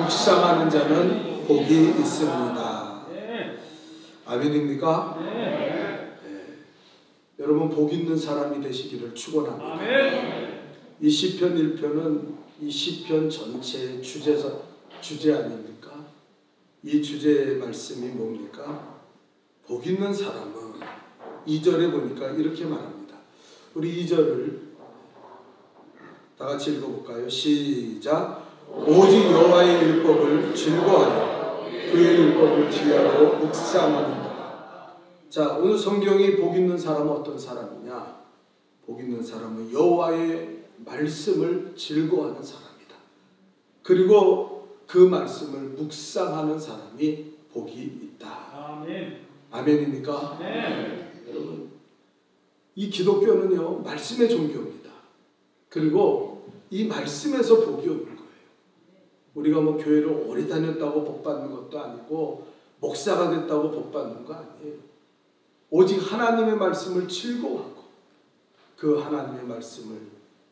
묵상하는 자는 복이 있습니다. 아멘입니까? 네. 여러분 복 있는 사람이 되시기를 축원합니다. 이 시편 1편은 이 시편 전체의 주제 아닙니까? 이 주제의 말씀이 뭡니까? 복 있는 사람은 2절에 보니까 이렇게 말합니다. 우리 2절을 다 같이 읽어볼까요? 시작. 오직 여호와의 율법을 즐거워하여 그의 율법을 지혜하고 묵상하는다. 자, 오늘 성경이 복 있는 사람은 어떤 사람이냐? 복 있는 사람은 여호와의 말씀을 즐거워하는 사람이다. 그리고 그 말씀을 묵상하는 사람이 복이 있다. 아멘. 아멘입니까? 네. 여러분, 이 기독교는요 말씀의 종교입니다. 그리고 이 말씀에서 복이 오는 거예요. 우리가 뭐 교회를 오래 다녔다고 복 받는 것도 아니고 목사가 됐다고 복 받는 거 아니에요. 오직 하나님의 말씀을 즐거워하고 그 하나님의 말씀을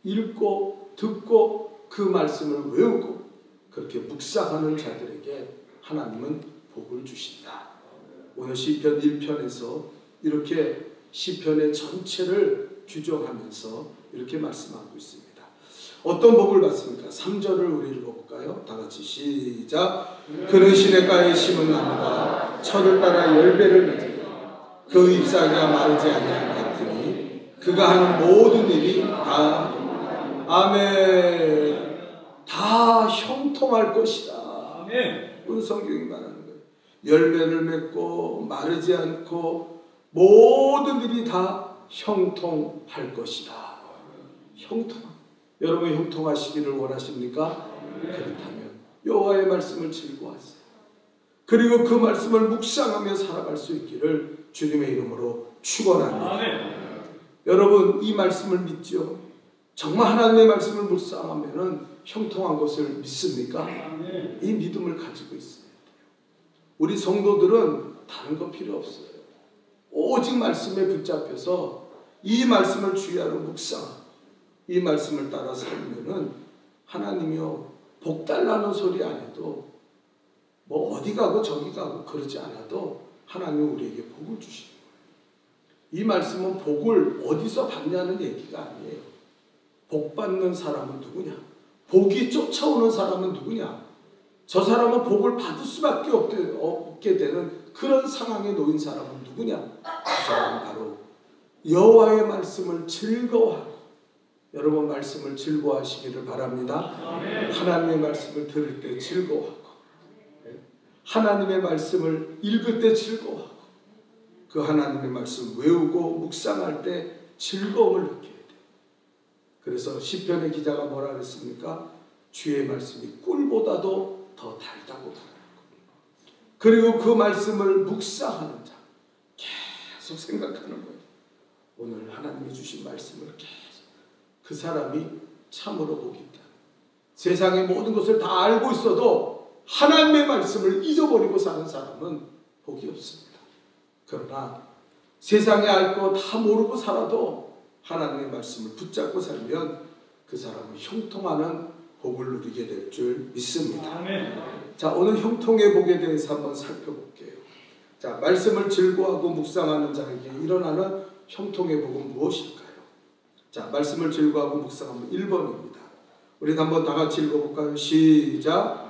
읽고 듣고 그 말씀을 외우고 그렇게 묵상하는 자들에게 하나님은 복을 주신다. 오늘 시편 1편에서 이렇게 시편의 전체를 규정하면서 이렇게 말씀하고 있습니다. 어떤 복을 받습니까? 3절을 우리 읽어볼까요? 다 같이 시작. 그는 시냇가에 심은 나무가 철을 따라 열매를 맺으며 그 잎사귀가 마르지 아니한 같으니 그가 하는 모든 일이 다 아멘 다 형통할 것이다. 아멘. 오늘 성경이 말하는 거예요. 열매를 맺고 마르지 않고 모든 일이 다 형통할 것이다. 형통. 여러분 형통하시기를 원하십니까? 그렇다면 여호와의 말씀을 즐거워하세요. 그리고 그 말씀을 묵상하며 살아갈 수 있기를 주님의 이름으로 축원합니다. 여러분 이 말씀을 믿죠? 정말 하나님의 말씀을 묵상하면 형통한 것을 믿습니까? 이 믿음을 가지고 있어요. 우리 성도들은 다른 거 필요 없어요. 오직 말씀에 붙잡혀서 이 말씀을 주야로 묵상하고 이 말씀을 따라 살면은 하나님이요 복 달라는 소리 안 해도 뭐 어디 가고 저기 가고 그러지 않아도 하나님은 우리에게 복을 주시는 거예요. 이 말씀은 복을 어디서 받냐는 얘기가 아니에요. 복 받는 사람은 누구냐? 복이 쫓아오는 사람은 누구냐? 저 사람은 복을 받을 수밖에 없게 되는 그런 상황에 놓인 사람은 누구냐? 그 사람은 바로 여호와의 말씀을 즐거워하고 여러분 말씀을 즐거워하시기를 바랍니다. 아멘. 하나님의 말씀을 들을 때 즐거워하고 하나님의 말씀을 읽을 때 즐거워하고 그 하나님의 말씀 외우고 묵상할 때 즐거움을 느껴야 돼요. 그래서 시편의 기자가 뭐라 그랬습니까? 주의 말씀이 꿀보다도 더 달다고 말하고 그리고 그 말씀을 묵상하는 자 계속 생각하는 거예요. 오늘 하나님이 주신 말씀을 계속 그 사람이 참으로 복이 있다. 세상의 모든 것을 다 알고 있어도 하나님의 말씀을 잊어버리고 사는 사람은 복이 없습니다. 그러나 세상에 알 거 다 모르고 살아도 하나님의 말씀을 붙잡고 살면 그 사람은 형통하는 복을 누리게 될 줄 믿습니다. 아멘. 자, 오늘 형통의 복에 대해서 한번 살펴볼게요. 자, 말씀을 즐거워하고 묵상하는 자에게 일어나는 형통의 복은 무엇일까요? 자, 말씀을 즐거워하고 묵상하면 1번입니다. 우리 한번 다 같이 읽어볼까요? 시작.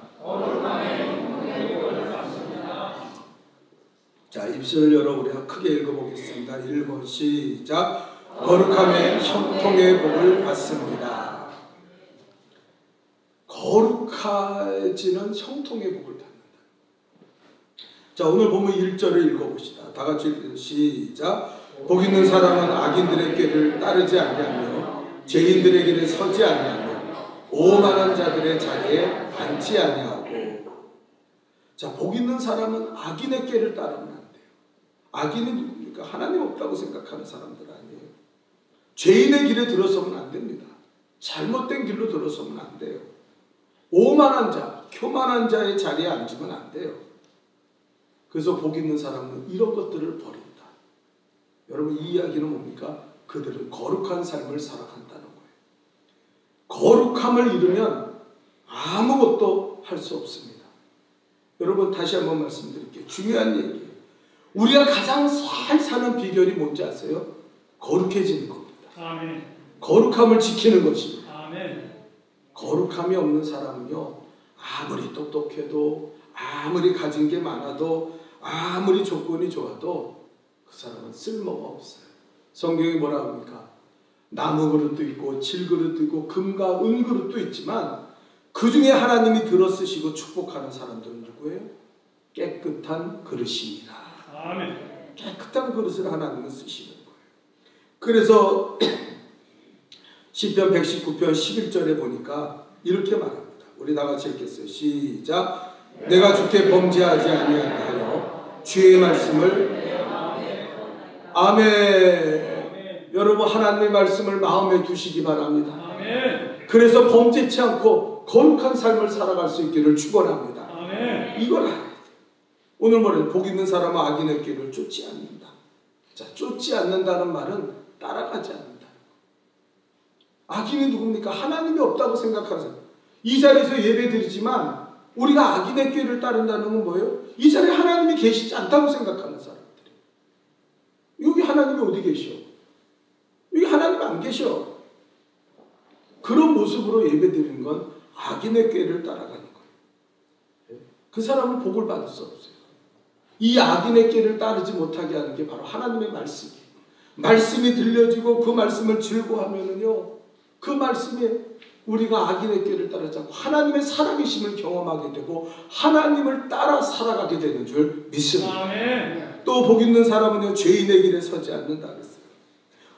자, 입술을 열어 우리가 크게 읽어보겠습니다. 1번 시작. 거룩함의 형통의 복을 받습니다. 거룩해지는 형통의 복을 받는다. 자, 오늘 보면 1절을 읽어봅시다. 다 같이 시작. 복 있는 사람은 악인들의 길을 따르지 아니하며 죄인들의 길에 서지 아니하며 오만한 자들의 자리에 앉지 아니하고. 자, 복 있는 사람은 악인의 길을 따르면 안 돼요. 악인은 누굽니까? 하나님 없다고 생각하는 사람들 아니에요. 죄인의 길에 들어서면 안 됩니다. 잘못된 길로 들어서면 안 돼요. 오만한 자, 교만한 자의 자리에 앉으면 안 돼요. 그래서 복 있는 사람은 이런 것들을 버린다. 여러분 이 이야기는 뭡니까? 그들은 거룩한 삶을 살아간다는 거예요. 거룩함을 잃으면 아무것도 할 수 없습니다. 여러분 다시 한번 말씀드릴게요. 중요한 얘기예요. 우리가 가장 잘 사는 비결이 뭔지 아세요? 거룩해지는 겁니다. 아멘. 거룩함을 지키는 것입니다. 아멘. 거룩함이 없는 사람은요, 아무리 똑똑해도, 아무리 가진 게 많아도, 아무리 조건이 좋아도 그 사람은 쓸모가 없어요. 성경이 뭐라 합니까? 나무 그릇도 있고 질그릇도 있고 금과 은 그릇도 있지만 그 중에 하나님이 들어쓰시고 축복하는 사람들은 누구예요? 깨끗한 그릇입니다. 아멘. 깨끗한 그릇을 하나님은 쓰시는 거예요. 그래서 시편 119편 11절에 보니까 이렇게 말합니다. 우리 다 같이 읽겠어요. 시작. 내가 주께 범죄하지 아니하여 주의 말씀을 아멘. 여러분 하나님의 말씀을 마음에 두시기 바랍니다. 아멘. 그래서 범죄치 않고 거룩한 삶을 살아갈 수 있기를 축원합니다. 아멘. 이걸 알아야 돼요. 오늘 뭐래요? 복 있는 사람은 악인의 길을 쫓지 않는다. 자, 쫓지 않는다는 말은 따라가지 않는다. 악인이 누굽니까? 하나님이 없다고 생각하는 사람. 이 자리에서 예배드리지만 우리가 악인의 길을 따른다는 건 뭐예요? 이 자리에 하나님이 계시지 않다고 생각하는 사람들이. 여기 하나님이 어디 계셔? 여기 하나님 안 계셔. 그런 모습으로 예배드리는 건 악인의 꾀를 따라가는 거예요. 그 사람은 복을 받을 수 없어요. 이 악인의 꾀를 따르지 못하게 하는 게 바로 하나님의 말씀이에요. 말씀이 들려지고 그 말씀을 즐거워하면은요, 그 말씀에 우리가 악인의 꾀를 따르지 않고 하나님의 살아계심을 경험하게 되고 하나님을 따라 살아가게 되는 줄 믿습니다. 아멘. 또 복 있는 사람은요, 죄인의 길에 서지 않는다 그랬어요.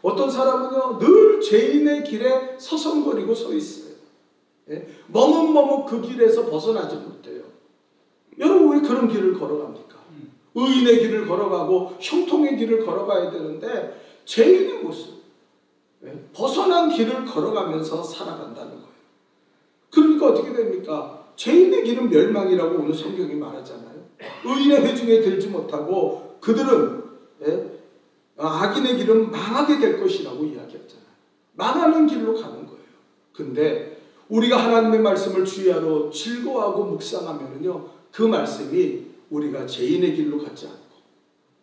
어떤 사람은요, 늘 죄인의 길에 서성거리고 서 있어요. 예? 머뭇머뭇 그 길에서 벗어나지 못해요. 여러분 왜 그런 길을 걸어갑니까? 의인의 길을 걸어가고 형통의 길을 걸어가야 되는데 죄인의 모습, 예? 벗어난 길을 걸어가면서 살아간다는 거예요. 그러니까 어떻게 됩니까? 죄인의 길은 멸망이라고 오늘 성경이 말하잖아요. 의인의 회중에 들지 못하고 그들은, 예? 악인의 길은 망하게 될 것이라고 이야기하잖아요. 망하는 길로 가는 거예요. 근데 우리가 하나님의 말씀을 주야로 즐거워하고 묵상하면요, 그 말씀이 우리가 죄인의 길로 가지 않고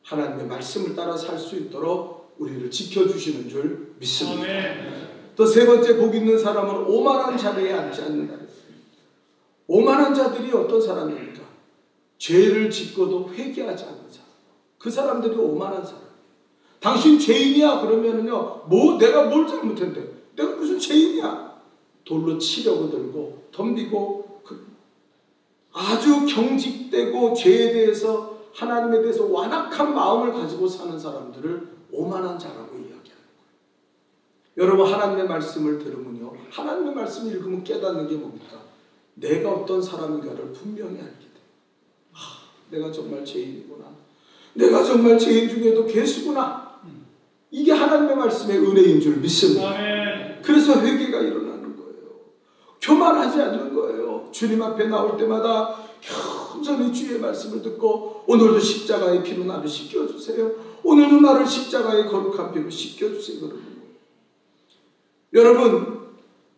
하나님의 말씀을 따라 살 수 있도록 우리를 지켜주시는 줄 믿습니다. 또 세 번째, 복 있는 사람은 오만한 자리에 앉지 않는다. 오만한 자들이 어떤 사람입니까? 죄를 짓고도 회개하지 않는 사람. 그 사람들이 오만한 사람. 당신 죄인이야 그러면은요, 내가 뭘 잘못했는데, 내가 무슨 죄인이야? 돌로 치려고 들고 덤비고 아주 경직되고 죄에 대해서, 하나님에 대해서 완악한 마음을 가지고 사는 사람들을 오만한 자라고 이야기하는 거예요. 여러분 하나님의 말씀을 들으면요, 하나님의 말씀을 읽으면 깨닫는 게 뭡니까? 내가 어떤 사람인가를 분명히 알게 돼요. 내가 정말 죄인이구나. 내가 정말 죄인 중에도 괴수구나. 이게 하나님의 말씀의 은혜인 줄 믿습니다. 아멘. 그래서 회개가 일어나는 거예요. 교만하지 않는 거예요. 주님 앞에 나올 때마다 현전히 주의 말씀을 듣고, 오늘도 십자가의 피로 나를 씻겨주세요. 오늘도 나를 십자가의 거룩한 피로 씻겨주세요. 그러는 거예요. 여러분,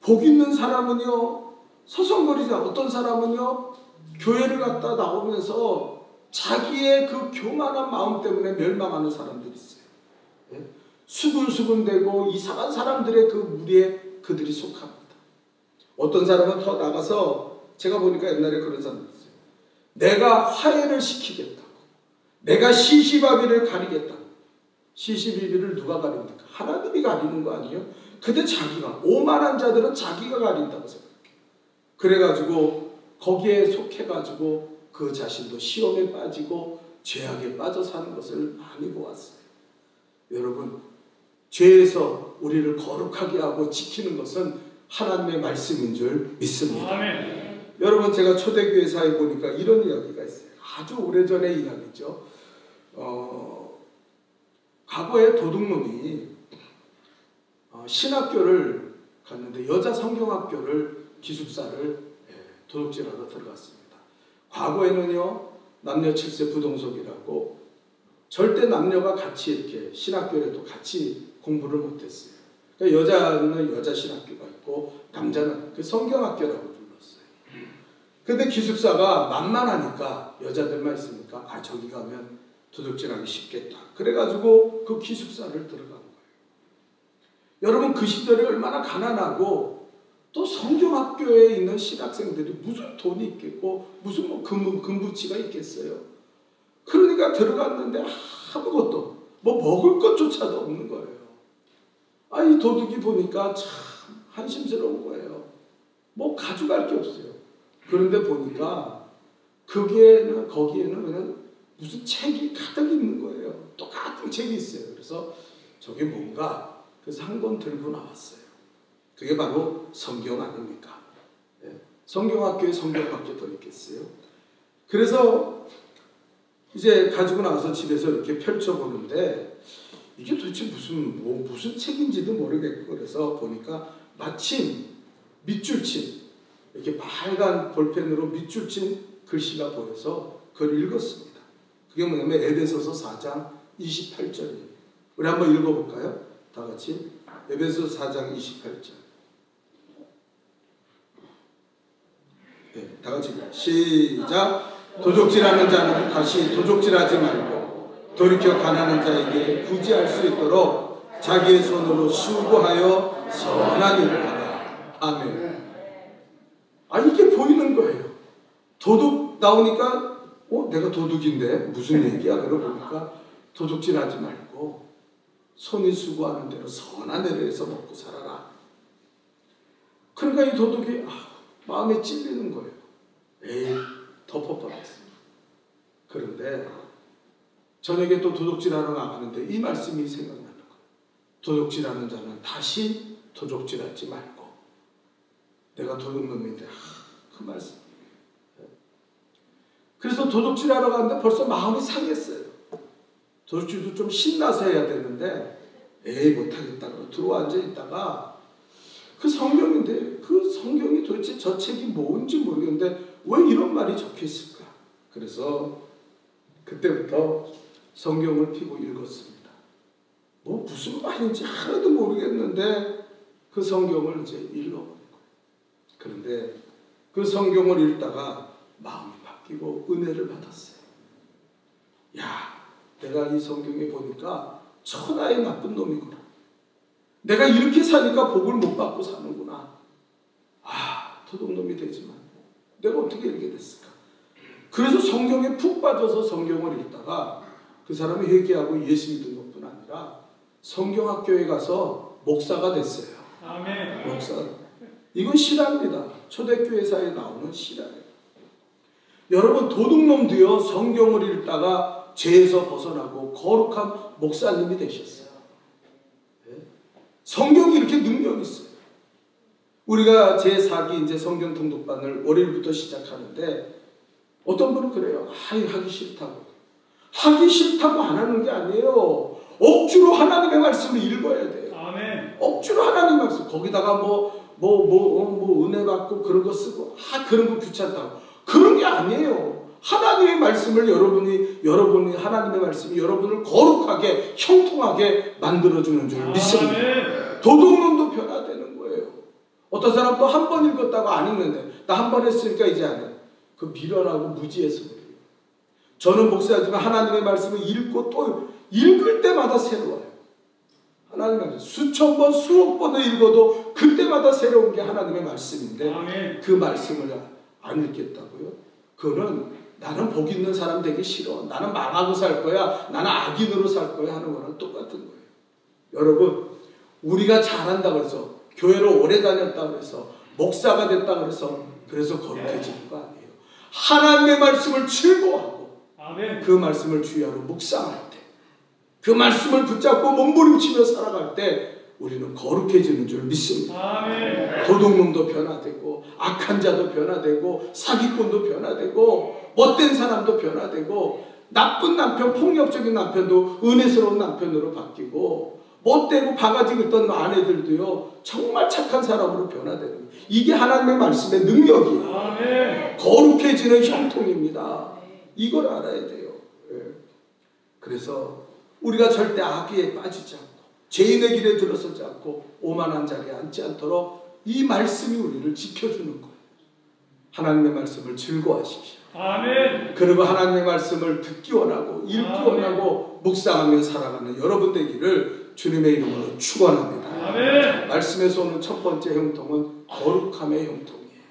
복 있는 사람은요, 서성거리지 않고, 어떤 사람은요, 교회를 갔다 나오면서 자기의 그 교만한 마음 때문에 멸망하는 사람들이 있어요. 예? 수군수군대고 이상한 사람들의 그 무리에 그들이 속합니다. 어떤 사람은 더 나가서, 제가 보니까 옛날에 그런 사람이 있어요. 내가 화해를 시키겠다고, 내가 시시바비를 가리겠다고. 시시비비를 누가 가립니까? 하나님이 가리는 거 아니에요? 근데 자기가, 오만한 자들은 자기가 가린다고 생각해요. 그래가지고 거기에 속해가지고 그 자신도 시험에 빠지고 죄악에 빠져 사는 것을 많이 보았어요. 여러분, 죄에서 우리를 거룩하게 하고 지키는 것은 하나님의 말씀인 줄 믿습니다. 아멘. 여러분, 제가 초대교회사에 보니까 이런 이야기가 있어요. 아주 오래전의 이야기죠. 과거에 도둑놈이 신학교를 갔는데, 여자 성경학교를 기숙사를 도둑질하러 들어갔습니다. 과거에는요, 남녀 7세 부동석이라고 절대 남녀가 같이 이렇게 신학교에도 같이 공부를 못했어요. 그러니까 여자는 여자 신학교가 있고 남자는 그 성경학교라고 불렀어요. 근데 기숙사가 만만하니까 여자들만 있으니까 아 저기 가면 도둑질하기 쉽겠다. 그래가지고 그 기숙사를 들어간 거예요. 여러분 그 시절에 얼마나 가난하고 또 성경학교에 있는 신학생들이 무슨 돈이 있겠고 무슨 뭐 금부치가 있겠어요. 그러니까 들어갔는데 아무것도 뭐 먹을 것조차도 없는 거예요. 아, 이 도둑이 보니까 참 한심스러운 거예요. 뭐 가져갈 게 없어요. 그런데 보니까 거기에는 그냥 무슨 책이 가득 있는 거예요. 똑같은 책이 있어요. 그래서 저게 뭔가 그래서 한 권 들고 나왔어요. 그게 바로 성경 아닙니까? 네. 성경학교에 성경밖에 더 있겠어요? 그래서 이제 가지고 나와서 집에서 이렇게 펼쳐보는데 이게 도대체 무슨 책인지도 모르겠고 그래서 보니까 마침 밑줄 친 이렇게 빨간 볼펜으로 밑줄 친 글씨가 보여서 그걸 읽었습니다. 그게 뭐냐면 에베소서 4장 28절이에요. 우리 한번 읽어볼까요? 다 같이 에베소서 4장 28절. 네, 다 같이 시작. 도적질하는 자는 다시 도적질하지 말고 돌이켜 가난한 자에게 구제할 수 있도록 자기의 손으로 수고하여 선한 일을 하라. 아멘. 아 이게 보이는 거예요. 도둑 나오니까 내가 도둑인데 무슨 얘기야? 그러고 보니까 도둑질하지 말고 손이 수고하는 대로 선한 일을 해서 먹고 살아라. 그러니까 이 도둑이 마음에 찔리는 거예요. 에이 덮어버렸어요. 그런데 저녁에 또 도둑질하러 나가는데 이 말씀이 생각나는 거예요. 도둑질하는 자는 다시 도둑질하지 말고 내가 도둑놈인데 그 말씀. 그래서 도둑질하러 갔는데 벌써 마음이 상했어요. 도둑질도 좀 신나서 해야 되는데 에이 못하겠다고 들어와 앉아있다가 그 성경인데 그 성경이 도대체 저 책이 뭔지 모르겠는데 왜 이런 말이 적혀있을까? 그래서 그때부터 성경을 펴고 읽었습니다. 뭐 무슨 말인지 하나도 모르겠는데 그 성경을 이제 읽어보는 거예요. 그런데 그 성경을 읽다가 마음이 바뀌고 은혜를 받았어요. 야, 내가 이 성경에 보니까 천하의 나쁜 놈이구나. 내가 이렇게 사니까 복을 못 받고 사는구나. 도둑놈이 되지만 내가 어떻게 이렇게 됐을까? 그래서 성경에 푹 빠져서 성경을 읽다가 그 사람이 회개하고 예수 믿은 것뿐 아니라 성경학교에 가서 목사가 됐어요. 아멘. 목사. 이건 실화입니다. 초대교회사에 나오는 실화예요. 여러분 도둑놈도요 성경을 읽다가 죄에서 벗어나고 거룩한 목사님이 되셨어요. 성경이 이렇게 능력이 있어요. 우리가 제4기 이제 성경 통독반을 월요일부터 시작하는데 어떤 분은 그래요. 하기 싫다고. 하기 싫다고 안 하는 게 아니에요. 억지로 하나님의 말씀을 읽어야 돼요. 아멘. 억지로 하나님 말씀. 거기다가 은혜 받고 그런 거 쓰고 그런 거 귀찮다고. 그런 게 아니에요. 하나님의 말씀을 여러분이 하나님의 말씀이 여러분을 거룩하게 형통하게 만들어주는 줄 믿습니다. 도둑놈도 변화되는 거예요. 어떤 사람도 한 번 읽었다고 안 읽는데 나 한 번 했으니까 이제 안 해. 그 미련하고 무지해서 그래요. 저는 목사지만 하나님의 말씀을 읽고 또 읽을 때마다 새로워요. 하나님의 말씀 수천 번 수억 번을 읽어도 그때마다 새로운 게 하나님의 말씀인데 아멘. 그 말씀을 안 읽겠다고요? 그거는 나는 복 있는 사람 되기 싫어. 나는 망하고 살 거야. 나는 악인으로 살 거야 하는 거랑 똑같은 거예요. 여러분 우리가 잘한다고 해서 교회를 오래 다녔다고 해서 목사가 됐다고 해서 그래서 거룩해지는 거 아니에요. 하나님의 말씀을 즐거워하고 아멘. 그 말씀을 주야로 묵상할 때 그 말씀을 붙잡고 몸부림치며 살아갈 때 우리는 거룩해지는 줄 믿습니다. 아멘. 도둑놈도 변화되고 악한 자도 변화되고 사기꾼도 변화되고 못된 사람도 변화되고 나쁜 남편 폭력적인 남편도 은혜스러운 남편으로 바뀌고 못되고 바가지 긁던 아내들도요 정말 착한 사람으로 변화되는 거예요. 이게 하나님의 말씀의 능력이에요. 아멘. 거룩해지는 형통입니다. 이걸 알아야 돼요. 그래서 우리가 절대 악에 빠지지 않고 죄인의 길에 들어서지 않고 오만한 자리에 앉지 않도록 이 말씀이 우리를 지켜주는 거예요. 하나님의 말씀을 즐거워하십시오. 아멘. 그리고 하나님의 말씀을 듣기 원하고 읽기 원하고 묵상하며 살아가는 여러분 되기를 주님의 이름으로 축원합니다. 아멘. 말씀에서 오는 첫 번째 형통은 거룩함의 형통이에요.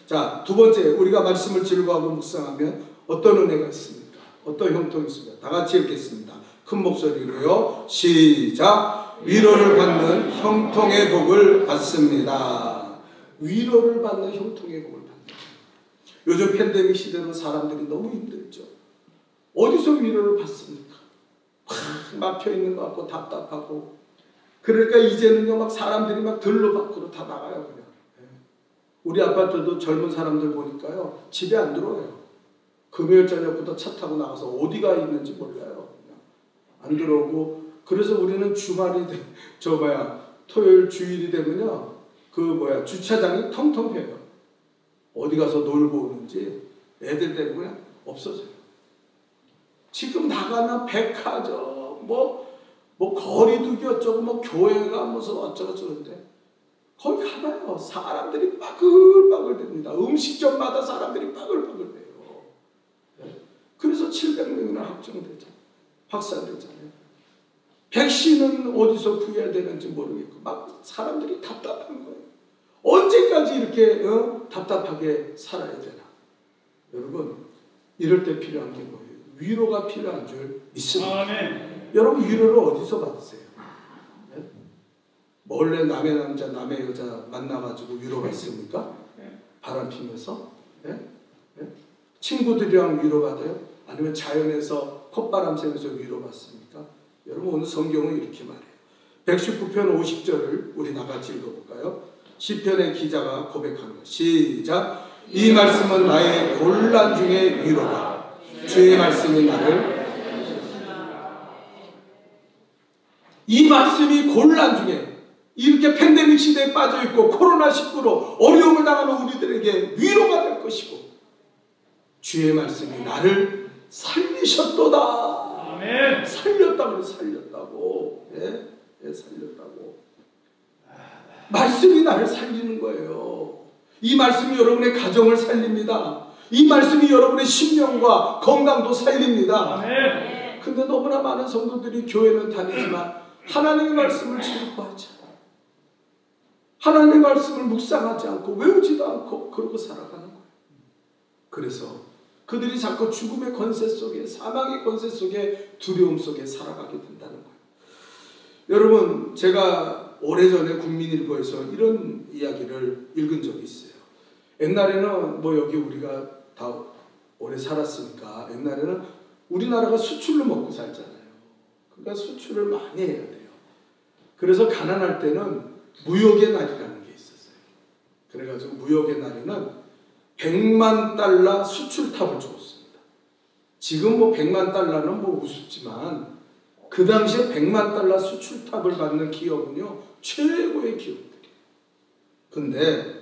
자, 두 번째, 우리가 말씀을 즐거워하고 묵상하면 어떤 은혜가 있습니까? 어떤 형통이 있습니까? 다 같이 읽겠습니다. 큰 목소리로요. 시작. 위로를 받는 형통의 복을 받습니다. 위로를 받는 형통의 복을 받습니다. 요즘 팬데믹 시대로 사람들이 너무 힘들죠. 어디서 위로를 받습니까? 막혀있는 것 같고 답답하고. 그러니까 이제는요, 막 사람들이 막 들로 밖으로 다 나가요, 그냥. 우리 아파트도 젊은 사람들 보니까요, 집에 안 들어와요. 금요일 저녁부터 차 타고 나가서 어디가 있는지 몰라요. 그냥 안 들어오고. 그래서 우리는 주말이 토요일 주일이 되면요, 주차장이 텅텅 비어요. 어디 가서 놀고 오는지 애들 데리고 그냥 없어져요. 지금 나가면 백화점, 거리두기 어쩌고, 교회가 무슨 어쩌고저쩌는데, 거기 가봐요. 사람들이 빠글빠글 됩니다. 음식점마다 사람들이 빠글빠글 돼요. 그래서 700명이나 확산되잖아요. 백신은 어디서 구해야 되는지 모르겠고, 막 사람들이 답답한 거예요. 언제까지 이렇게 답답하게 살아야 되나? 여러분, 이럴 때 필요한 게 뭐예요? 위로가 필요한 줄 믿습니다. 아멘. 여러분, 위로를 어디서 받으세요? 네? 원래 남의 남자, 남의 여자 만나가지고 위로받습니까? 바람 피면서? 네? 네? 친구들이랑 위로받아요? 아니면 자연에서 콧바람 쐬면서 위로받습니까? 여러분, 오늘 성경은 이렇게 말해요. 119편 50절을 우리 나같이 읽어볼까요? 시편의 기자가 고백하는 것. 시작. 이 말씀은 나의 곤란 중에 위로다. 주의 말씀이 나를. 이 말씀이 곤란 중에, 이렇게 팬데믹 시대에 빠져있고 코로나19로 어려움을 당하는 우리들에게 위로가 될 것이고, 주의 말씀이 나를 살리셨도다. 아멘. 살렸다고. 살렸다고. 예, 살렸다고. 말씀이 나를 살리는 거예요. 이 말씀이 여러분의 가정을 살립니다. 이 말씀이 여러분의 심령과 건강도 살립니다. 아멘. 근데 너무나 많은 성도들이 교회는 다니지만 하나님의 말씀을 즐거워하지 않아요. 하나님의 말씀을 묵상하지 않고 외우지도 않고 그러고 살아가는 거예요. 그래서 그들이 자꾸 죽음의 권세 속에, 사망의 권세 속에, 두려움 속에 살아가게 된다는 거예요. 여러분, 제가 오래전에 국민일보에서 이런 이야기를 읽은 적이 있어요. 옛날에는 여기 우리가 다 오래 살았으니까 옛날에는 우리나라가 수출로 먹고 살잖아요. 그러니까 수출을 많이 해야 돼요. 그래서 가난할 때는 무역의 날이라는 게 있었어요. 그래가지고 무역의 날에는 100만 달러 수출탑을 주었습니다. 지금 100만 달러는 우습지만 그 당시에 100만 달러 수출탑을 받는 기업은요, 최고의 기업들이에요. 근데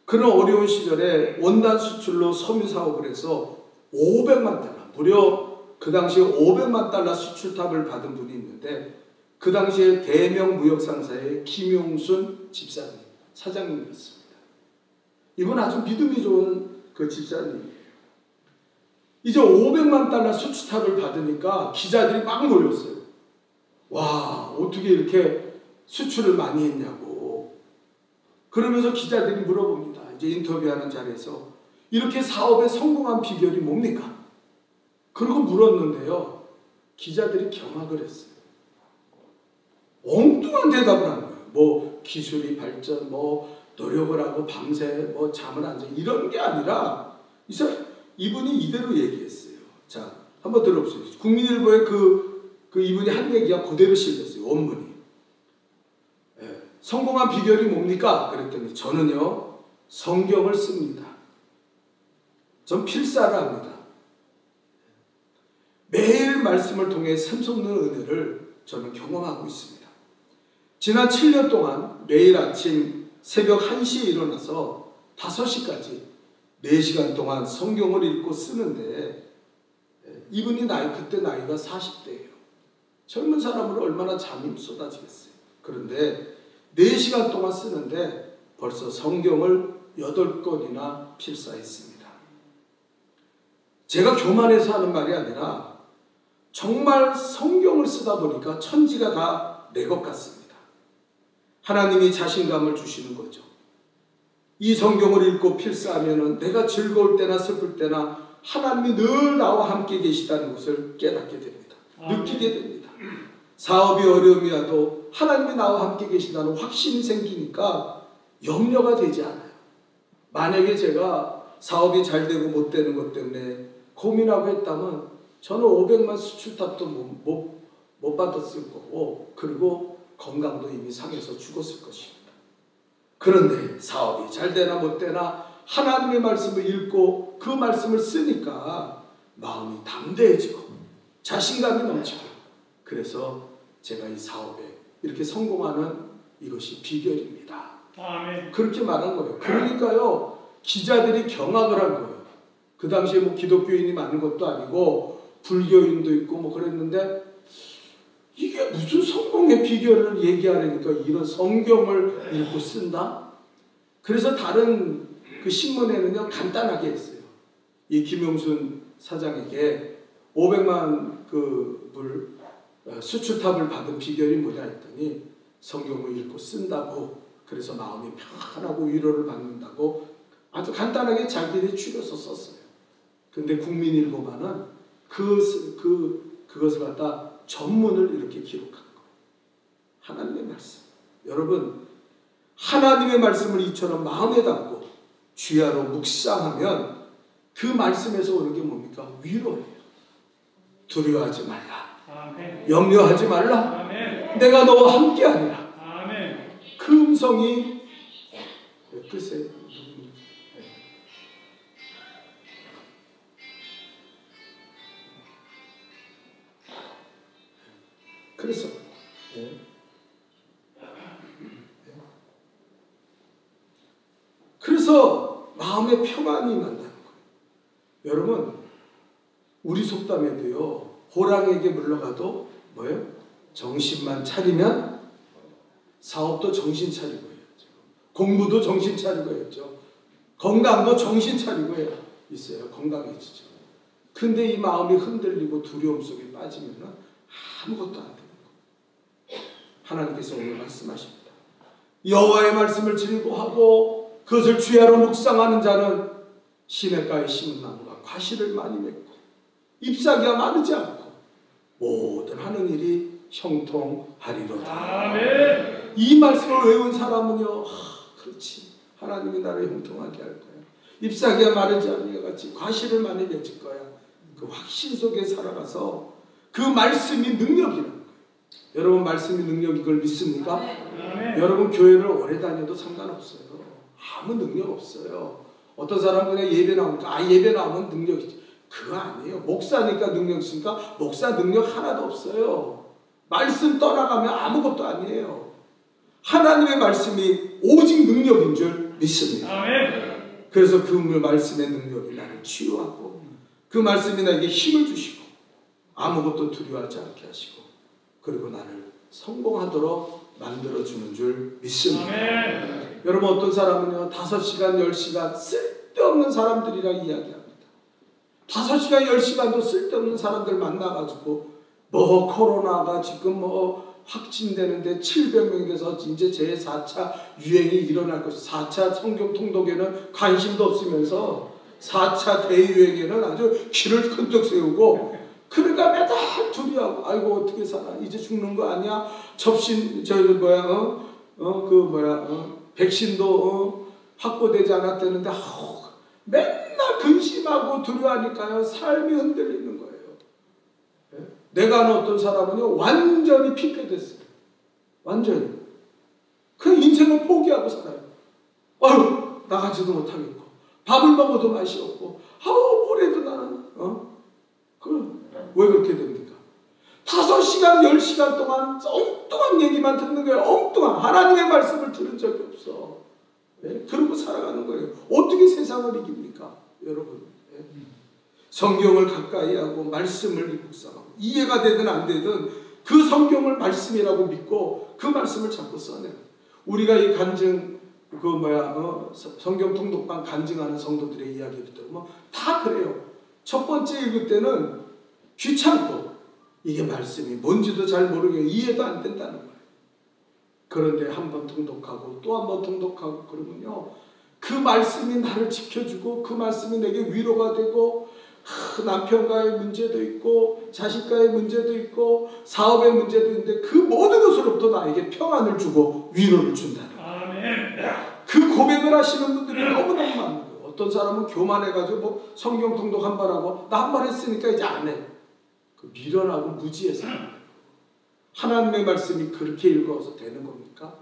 그런 어려운 시절에 원단 수출로 섬유 사업을 해서 500만 달러, 무려 그 당시에 500만 달러 수출탑을 받은 분이 있는데, 그 당시에 대명 무역상사의 김용순 집사님, 사장님이었습니다. 이분 아주 믿음이 좋은 그 집사님이에요. 이제 500만 달러 수출탑을 받으니까 기자들이 막 몰렸어요. 와, 어떻게 이렇게 수출을 많이 했냐고. 그러면서 기자들이 물어봅니다. 이제 인터뷰하는 자리에서 이렇게 사업에 성공한 비결이 뭡니까? 그러고 물었는데요, 기자들이 경악을 했어요. 엉뚱한 대답을 하는 거예요. 기술이 발전, 노력을 하고 밤새 잠을 안 자, 이런 게 아니라 이분이 이대로 얘기했어요. 자, 한번 들어보세요. 국민일보에 이분이 한 얘기가 그대로 실렸어요. 원문이. 네. 성공한 비결이 뭡니까? 그랬더니 저는요, 성경을 씁니다. 전 필사를 합니다. 매일 말씀을 통해 샘솟는 은혜를 저는 경험하고 있습니다. 지난 7년 동안 매일 아침 새벽 1시에 일어나서 5시까지 4시간 동안 성경을 읽고 쓰는데, 이분이 그때 나이가 40대예요. 젊은 사람으로 얼마나 잠이 쏟아지겠어요. 그런데 4시간 동안 쓰는데 벌써 성경을 8권이나 필사했습니다. 제가 교만해서 하는 말이 아니라 정말 성경을 쓰다 보니까 천지가 다 내 것 같습니다. 하나님이 자신감을 주시는 거죠. 이 성경을 읽고 필사하면은 내가 즐거울 때나 슬플 때나 하나님이 늘 나와 함께 계시다는 것을 깨닫게 됩니다. 느끼게 됩니다. 사업이 어려움이 와도 하나님이 나와 함께 계시다는 확신이 생기니까 염려가 되지 않아요. 만약에 제가 사업이 잘 되고 못 되는 것 때문에 고민하고 했다면 저는 500만 수출탑도 못 받았을 거고, 그리고 건강도 이미 상해서 죽었을 것입니다. 그런데 사업이 잘 되나 못 되나 하나님의 말씀을 읽고 그 말씀을 쓰니까 마음이 담대해지고 자신감이 넘치고, 그래서 제가 이 사업에 이렇게 성공하는 이것이 비결입니다. 아멘. 그렇게 말한 거예요. 그러니까요, 기자들이 경악을 한 거예요. 그 당시에 뭐 기독교인이 많은 것도 아니고 불교인도 있고 뭐 그랬는데, 이게 무슨 성공의 비결을 얘기하려니까 이런 성경을 읽고 쓴다? 그래서 다른 그 신문에는요, 간단하게 했어요. 이 김용순 사장에게 500만 불 수출탑을 받은 비결이 뭐냐 했더니 성경을 읽고 쓴다고, 그래서 마음이 편하고 위로를 받는다고 아주 간단하게 자기들이 추려서 썼어요. 근데 국민일보만은 그것을 갖다 전문을 이렇게 기록한 거예요. 하나님의 말씀. 여러분, 하나님의 말씀을 이처럼 마음에 담고 주야로 묵상하면 그 말씀에서 오는 게 뭡니까? 위로예요. 두려워하지 말라. 아멘. 염려하지 말라. 아멘. 내가 너와 함께하리라. 아멘. 그 음성이 글쎄, 그래서 그래서 마음의 평안이 난다는 거예요. 여러분, 우리 속담에도요, 호랑이에게 물러가도 뭐예요? 정신만 차리면 사업도 정신 차리고 해야죠. 공부도 정신 차리고 해야죠. 건강도 정신 차리고 해야 있어요. 건강해지죠. 근데 이 마음이 흔들리고 두려움 속에 빠지면 아무것도 안 돼요. 하나님께서 오늘 말씀하십니다. 여호와의 말씀을 즐거워하고 그것을 주야로 묵상하는 자는 시냇가에 심은 나무가 과실을 많이 맺고 잎사귀가 마르지 않고 모든 하는 일이 형통하리로다. 아멘. 이 말씀을 외운 사람은요, 그렇지, 하나님이 나를 형통하게 할 거야. 잎사귀가 마르지 않는 것 같이 과실을 많이 맺을 거야. 그 확신 속에 살아가서 그 말씀이 능력이라는 거예요. 여러분, 말씀이 능력인 걸 믿습니까? 아멘. 여러분, 교회를 오래 다녀도 상관없어요. 아무 능력 없어요. 어떤 사람은 그냥 예배 나오니까 예배 나오면 능력이지. 그거 아니에요. 목사니까 능력 있으니까 목사 능력 하나도 없어요. 말씀 떠나가면 아무것도 아니에요. 하나님의 말씀이 오직 능력인 줄 믿습니다. 아멘. 그래서 그 말씀의 능력이 나를 치유하고 그 말씀이 나에게 힘을 주시고 아무것도 두려워하지 않게 하시고 그리고 나를 성공하도록 만들어주는 줄 믿습니다. 아멘. 여러분, 어떤 사람은요 5시간 10시간 쓸데없는 사람들이랑 이야기합니다. 5시간 10시간도 쓸데없는 사람들 만나가지고 뭐 코로나가 지금 뭐 확진되는데 700명이 돼서 이제 제4차 유행이 일어날 것이다. 4차 성경 통독에는 관심도 없으면서 4차 대유행에는 아주 귀를 끈적 세우고, 그러니까 매달 둘이하고 아이고 어떻게 살아, 이제 죽는 거 아니야, 백신도 확보되지 않았다는데 맨날 근심하고 두려워하니까요 삶이 흔들리는 거예요. 내가 아는 어떤 사람은요 완전히 피폐됐어요. 완전히 그냥 인생을 포기하고 살아요. 아유, 나가지도 못하겠고 밥을 먹어도 맛이 없고 뭐래도 나는 왜 그렇게 됩니까? 5시간 10시간 동안 엉뚱한 얘기만 듣는 거예요. 엉뚱한 하나님의 말씀을 들은 적이 없어. 그러고 살아가는 거예요. 어떻게 세상을 이깁니까, 여러분? 성경을 가까이 하고 말씀을 묵상하고 이해가 되든 안 되든 그 성경을 말씀이라고 믿고 그 말씀을 잡고 써내요. 우리가 이 간증 성경 통독방 간증하는 성도들의 이야기를 들으면 다 그래요. 첫 번째 읽을 때는 귀찮고 이게 말씀이 뭔지도 잘 모르게 이해도 안 된다는 거예요. 그런데 한 번 통독하고 또 한 번 통독하고 그러면요, 그 말씀이 나를 지켜주고 그 말씀이 내게 위로가 되고, 남편과의 문제도 있고 자식과의 문제도 있고 사업의 문제도 있는데 그 모든 것으로부터 나에게 평안을 주고 위로를 준다는 거예요. 그 고백을 하시는 분들이 너무너무 많은 거예요. 어떤 사람은 교만해가지고 성경 통독 한 번 하고 나 한 번 했으니까 이제 안 해. 그 미련하고 무지해서 하나님의 말씀이 그렇게 읽어서 되는 겁니까?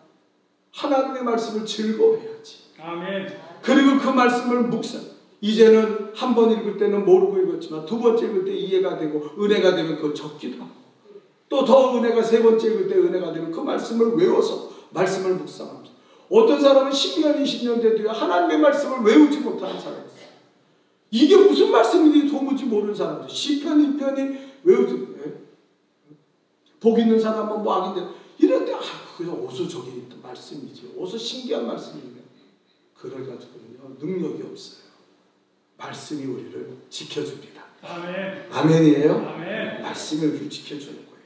하나님의 말씀을 즐거워해야지. 아멘. 그리고 그 말씀을 묵상. 이제는 한 번 읽을 때는 모르고 읽었지만 두 번째 읽을 때 이해가 되고 은혜가 되면 그거 적기도 하고, 또 더 은혜가 세 번째 읽을 때 은혜가 되면 그 말씀을 외워서 말씀을 묵상합니다. 어떤 사람은 10년, 20년 돼도요 하나님의 말씀을 외우지 못하는 사람이 있어요. 이게 무슨 말씀인지 도무지 모르는 사람들. 시편 2편이 외우지, 복 있는 사람은 뭐 악인데 이런데 그냥 어디서 저게 있던 말씀이지, 어디서 신기한 말씀이냐. 그래가지고는요 능력이 없어요. 말씀이 우리를 지켜줍니다. 아멘. 아멘이에요? 아멘. 말씀이 우리를 지켜주는 거예요.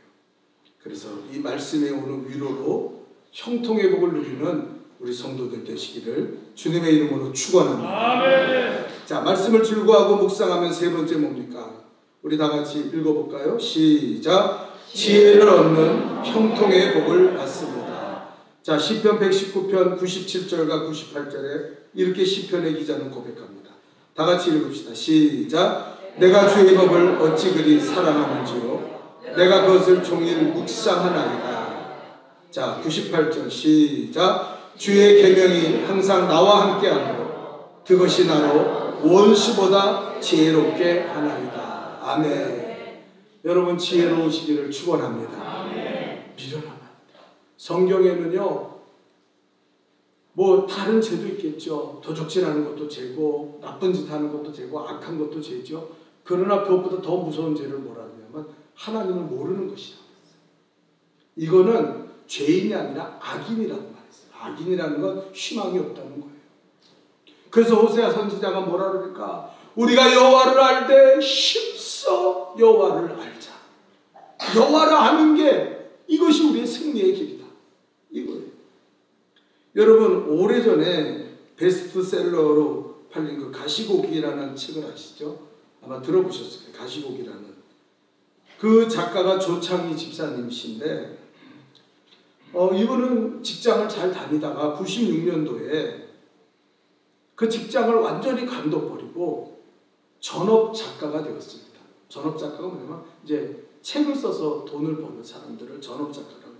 그래서 이 말씀에 오는 위로로 형통의 복을 누리는 우리 성도들 되시기를 주님의 이름으로 축원합니다. 아멘. 자, 말씀을 즐거워하고 묵상하면 세 번째 뭡니까? 우리 다 같이 읽어볼까요? 시작. 지혜를 얻는 형통의 복을 받습니다. 자, 시편 119편 97절과 98절에 이렇게 시편의 기자는 고백합니다. 다 같이 읽읍시다. 시작. 내가 주의 법을 어찌 그리 사랑하는지요, 내가 그것을 종일 묵상하나이다. 자, 98절 시작. 주의 계명이 항상 나와 함께하므로 그것이 나로 원수보다 지혜롭게 하나이다. 아멘. 여러분 지혜로우시기를 축원합니다. 미련하면 성경에는요 뭐 다른 죄도 있겠죠. 도적질하는 것도 죄고 나쁜 짓 하는 것도 죄고 악한 것도 죄죠. 그러나 그것보다 더 무서운 죄를 뭐라 하냐면 하나님을 모르는 것이라고 했어요. 이거는 죄인이 아니라 악인이라고 말했어요. 악인이라는 건 희망이 없다는 거예요. 그래서 호세아 선지자가 뭐라 그럴까? 우리가 여호와를 알되 힘써 여호와를 알자. 여호와를 아는 게 이것이 우리의 승리의 길이다. 이거예요. 여러분 오래전에 베스트셀러로 팔린 그 가시고기라는 책을 아시죠? 아마 들어보셨을 거예요. 가시고기라는. 그 작가가 조창희 집사님이신데 이분은 직장을 잘 다니다가 96년도에 그 직장을 완전히 관둬버리고 전업 작가가 되었습니다. 전업 작가가 뭐냐면 이제 책을 써서 돈을 버는 사람들을 전업 작가라고 해요.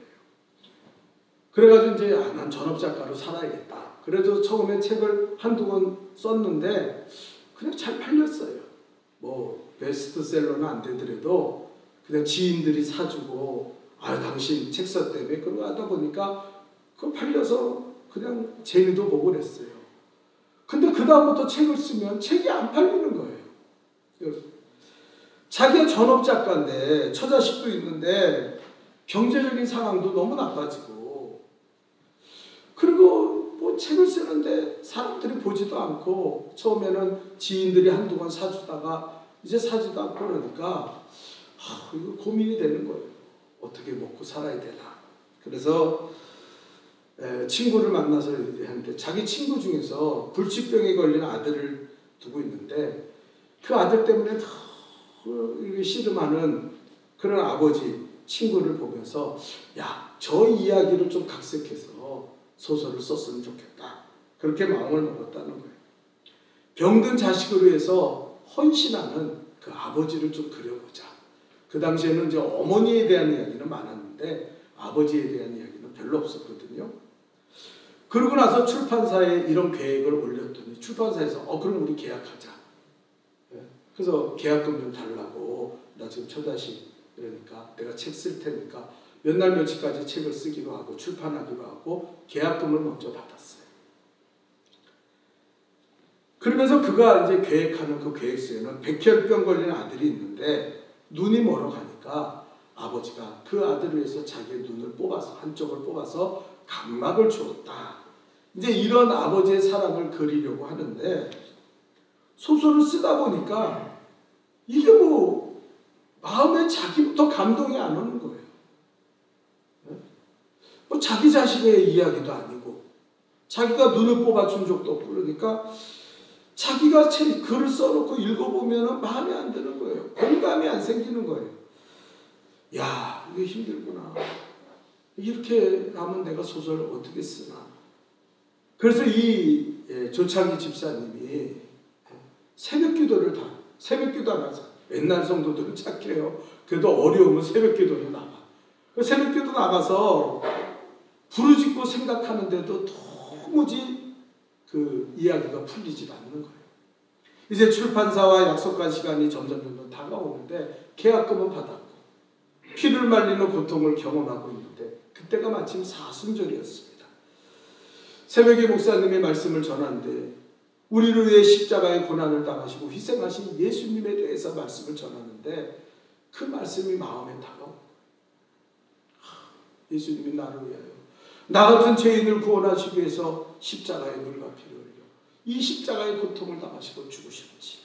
그래가지고 이제 난 전업 작가로 살아야겠다. 그래서 처음에 책을 한두 권 썼는데 그냥 잘 팔렸어요. 뭐 베스트셀러는 안 되더라도 그냥 지인들이 사주고 당신 책 썼다며 그러고 하다 보니까 그거 팔려서 그냥 재미도 보고 그랬어요. 근데 그 다음부터 책을 쓰면 책이 안 팔리는 거예요. 자기가 전업 작가인데 처자식도 있는데 경제적인 상황도 너무 나빠지고, 그리고 뭐 책을 쓰는데 사람들이 보지도 않고 처음에는 지인들이 한두 권 사주다가 이제 사지도 않고 그러니까 이거 고민이 되는 거예요. 어떻게 먹고 살아야 되나. 그래서 친구를 만나서 하는데 자기 친구 중에서 불치병에 걸린 아들을 두고 있는데 그 아들 때문에 이렇게 씨름하는 그런 아버지 친구를 보면서 저 이야기를 좀 각색해서 소설을 썼으면 좋겠다. 그렇게 마음을 먹었다는 거예요. 병든 자식을 위해서 헌신하는 그 아버지를 좀 그려보자. 그 당시에는 이제 어머니에 대한 이야기는 많았는데 아버지에 대한 이야기는 별로 없었거든요. 그러고 나서 출판사에 이런 계획을 올렸더니 출판사에서 그럼 우리 계약하자. 그래서 계약금 좀 달라고, 나 지금 처자식 그러니까 내가 책 쓸 테니까 몇 날 며칠까지 책을 쓰기로 하고 출판하기로 하고 계약금을 먼저 받았어요. 그러면서 그가 이제 계획하는 그 계획서에는 백혈병 걸린 아들이 있는데 눈이 멀어 가니까 아버지가 그 아들을 위해서 자기의 눈을 뽑아서 한쪽을 뽑아서 각막을 주었다. 이제 이런 아버지의 사랑을 그리려고 하는데 소설을 쓰다 보니까 이게 뭐 마음에 자기부터 감동이 안 오는 거예요. 뭐 자기 자신의 이야기도 아니고 자기가 눈을 뽑아준 적도 없고 그러니까 자기가 글을 써놓고 읽어보면 마음에 안 드는 거예요. 공감이 안 생기는 거예요. 야, 이게 힘들구나. 이렇게 하면 내가 소설을 어떻게 쓰나. 그래서 이 조창기 집사님이 새벽기도 안 하자. 옛날 성도들은 착해요. 그래도 어려우면 새벽기도를 나가. 새벽기도 나가서 부르짖고 생각하는데도 도무지 그 이야기가 풀리지 않는 거예요. 이제 출판사와 약속한 시간이 점점 다가오는데 계약금은 받았고 피를 말리는 고통을 경험하고 있는데 그때가 마침 사순절이었습니다. 새벽에 목사님의 말씀을 전하는데 우리를 위해 십자가의 고난을 당하시고 희생하신 예수님에 대해서 말씀을 전하는데 그 말씀이 마음에 다가오고 예수님이 나를 위하여 나 같은 죄인을 구원하시기 위해서 십자가에 물과 피를 흘려 이 십자가의 고통을 당하시고 죽으셨지.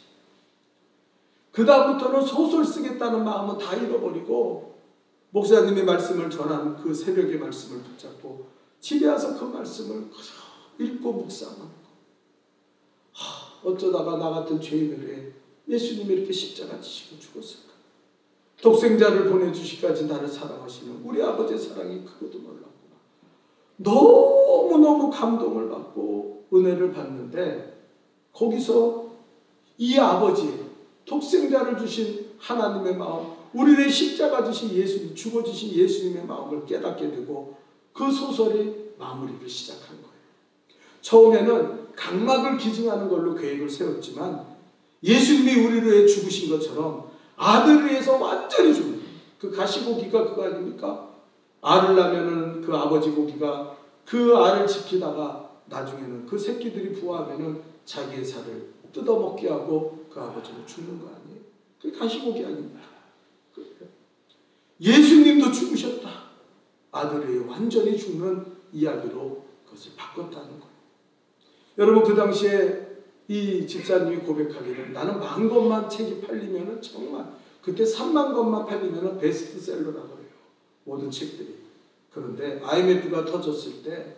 그 다음부터는 소설 쓰겠다는 마음은 다 잃어버리고 목사님의 말씀을 전한 그 새벽의 말씀을 붙잡고 집에 와서 그 말씀을 읽고 묵상하고 어쩌다가 나 같은 죄인을 해 예수님이 이렇게 십자가 지시고 죽었을까. 독생자를 보내주시기까지 나를 사랑하시는 우리 아버지의 사랑이 크고도 놀랍구나. 너무너무 감동을 받고 은혜를 받는데 거기서 이 아버지 독생자를 주신 하나님의 마음, 우리의 십자가 주신 예수님, 죽어주신 예수님의 마음을 깨닫게 되고 그 소설이 마무리를 시작한 거예요. 처음에는 각막을 기증하는 걸로 계획을 세웠지만 예수님이 우리를 위해 죽으신 것처럼 아들을 위해서 완전히 죽는 그 가시고기가 그거 아닙니까? 알을 낳으면은 그 아버지 고기가 그 알을 지키다가 나중에는 그 새끼들이 부화하면은 자기의 살을 뜯어먹게 하고 그 아버지는 죽는 거 아니에요? 그게 가시고기 아닙니까? 예수님도 죽으셨다. 아들이 완전히 죽는 이야기로 그것을 바꿨다는 거예요. 여러분 그 당시에 이 집사님이 고백하기를 나는 10,000권만 책이 팔리면은 정말 그때 30,000권만 팔리면은 베스트셀러라고 그래요. 모든 책들이. 그런데 IMF가 터졌을 때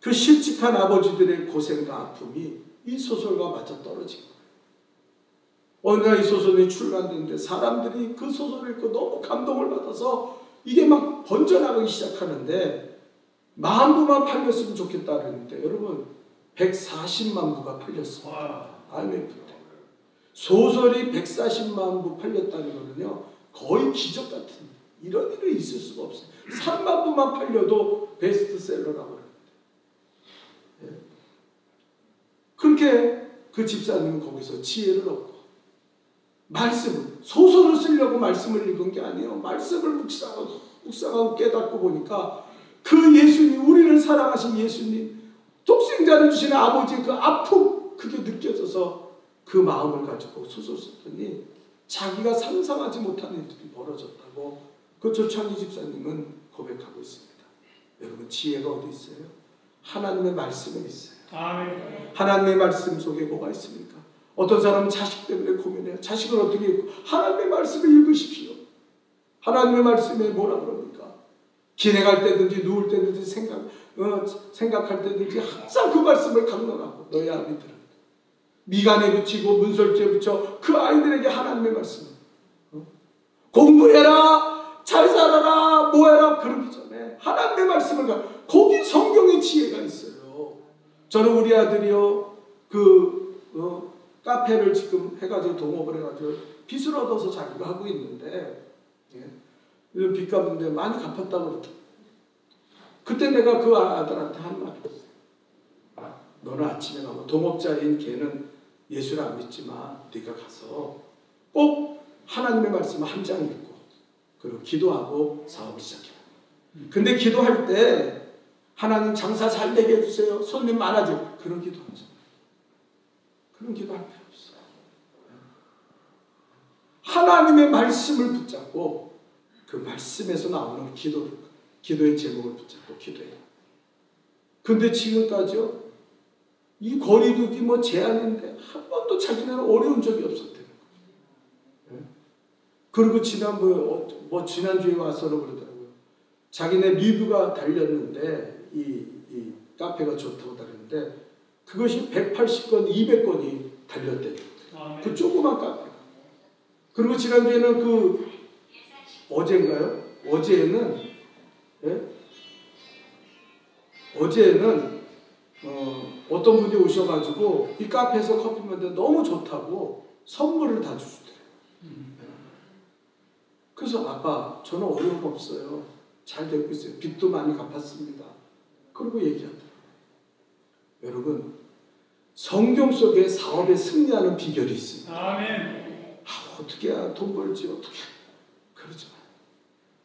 그 실직한 아버지들의 고생과 아픔이 이 소설과 맞아 떨어진 거예요. 어느 날 이 소설이 출간됐는데 사람들이 그 소설을 읽고 너무 감동을 받아서 이게 막 번져나가기 시작하는데 10,000부만 팔렸으면 좋겠다 그랬는데 여러분 140만 부가 팔렸습니다. IMF 때. 소설이 140만 부 팔렸다는 거는요 거의 기적 같은 이런 일이 있을 수가 없어요. 3만 부만 팔려도 베스트셀러라고 그러는데 그렇게 그 집사님은 거기서 지혜를 얻고 말씀을 소설을 쓰려고 말씀을 읽은 게 아니에요. 말씀을 묵상하고 깨닫고 보니까 그 예수님, 우리를 사랑하신 예수님, 독생자를 주시는 아버지의 그 아픔 그게 느껴져서 그 마음을 가지고 소설 썼더니 자기가 상상하지 못한 일들이 벌어졌다고 그 조창기 집사님은 고백하고 있습니다. 여러분 지혜가 어디 있어요? 하나님의 말씀에 있어요. 아멘. 하나님의 말씀 속에 뭐가 있습니까? 어떤 사람은 자식 때문에 고민해요. 자식을 어떻게 읽고 하나님의 말씀을 읽으십시오. 하나님의 말씀에 뭐라 그럽니까? 기내갈 때든지 누울 때든지 생각할 때든지 항상 그 말씀을 강론하고 너희 아비들은 미간에 붙이고 문설주에 붙여 그 아이들에게 하나님의 말씀 공부해라 잘 살아라 뭐해라 그러기 전에 하나님의 말씀을 거기 성경의 지혜가 있어요. 저는 우리 아들이요 카페를 지금 해가지고 동업을 해가지고 빚을 얻어서 자기가 하고 있는데 빚 갚는데 많이 갚았다고 그러더라고요. 그때 내가 그 아들한테 한 말이 있어요. 너는 아침에 가면 동업자인 걔는 예수를 안 믿지만 네가 가서 꼭 하나님의 말씀 한 장 읽고 그리고 기도하고 사업을 시작해라. 근데 기도할 때 하나님 장사 잘 되게 해주세요. 손님 많아져. 그런 기도하죠. 그런 기도할 필요 없어. 하나님의 말씀을 붙잡고 그 말씀에서 나오는 기도의 제목을 붙잡고 기도해라. 근데 지금까지요, 이 거리두기 뭐 제한인데 한 번도 자기네는 어려운 적이 없었대요. 그리고 지난주에 와서는 그러더라고요. 자기네 리뷰가 달렸는데 이 카페가 좋다고 달렸는데 그것이 180건, 200건이 달렸대요. 그 조그만 카페. 그리고 지난주에는 어제인가요? 어제는 어떤 분이 오셔가지고 이 카페에서 커피 마는데 너무 좋다고 선물을 다 주시더래요. 그래서 아빠, 저는 어려움 없어요. 잘 되고 있어요. 빚도 많이 갚았습니다. 그리고 얘기하더라고요. 여러분, 성경 속에 사업에 승리하는 비결이 있습니다. 아멘. 어떻게 해야 돈 벌지, 어떻게. 그러지 마요.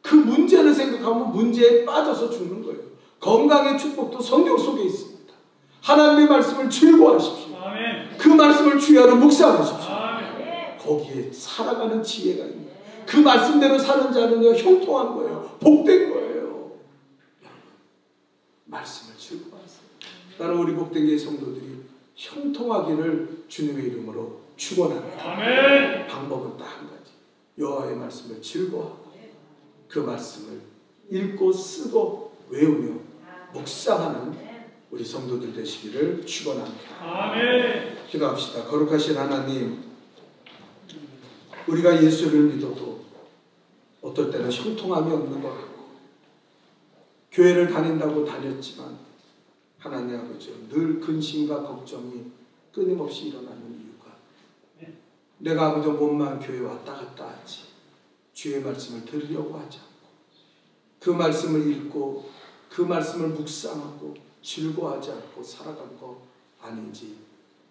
그 문제를 생각하면 문제에 빠져서 죽는 거예요. 건강의 축복도 성경 속에 있습니다. 하나님의 말씀을 즐거워하십시오. 아멘. 그 말씀을 주야로 묵상하십시오. 아멘. 거기에 살아가는 지혜가 있는 거예요. 그 말씀대로 사는 자는요, 형통한 거예요. 복된 거예요. 여러분, 말씀을 즐거워하세요. 나는 우리 복된교회 성도들이 형통하기를 주님의 이름으로 축원합니다. 아멘. 방법은 딱 한 가지. 여호와의 말씀을 즐거워하고 그 말씀을 읽고 쓰고 외우며 묵상하는 우리 성도들 되시기를 축원합니다. 아멘. 기도합시다. 거룩하신 하나님, 우리가 예수를 믿어도 어떨 때는 형통함이 없는 것 같고 교회를 다닌다고 다녔지만 하나님 아버지, 늘 근심과 걱정이 끊임없이 일어나는 이유가 내가 아버지 몸만 교회 왔다 갔다 하지 주의 말씀을 들으려고 하지 않고 그 말씀을 읽고 그 말씀을 묵상하고 즐거워하지 않고 살아간 거 아닌지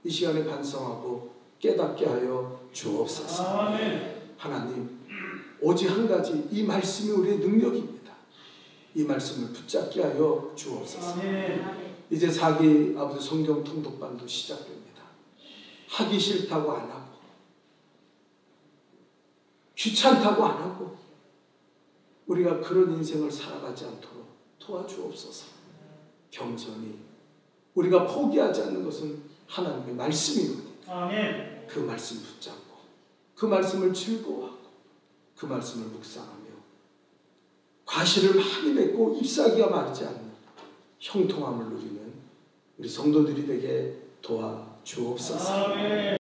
이 시간에 반성하고 깨닫게 하여 주옵소서. 아멘. 하나님, 오직 한 가지, 이 말씀이 우리의 능력입니다. 이 말씀을 붙잡게 하여 주옵소서. 아멘. 이제 4기 아버지 성경 통독반도 시작됩니다. 하기 싫다고 안 하고 귀찮다고 안 하고 우리가 그런 인생을 살아가지 않도록 도와주옵소서. 겸손히 우리가 포기하지 않는 것은 하나님의 말씀이거든요. 아멘. 그 말씀 붙잡고 그 말씀을 즐거워하고 그 말씀을 묵상하며 과실을 많이 맺고 잎사귀가 마르지 않는 형통함을 누리는 우리 성도들이 되게 도와주옵소서. 아멘.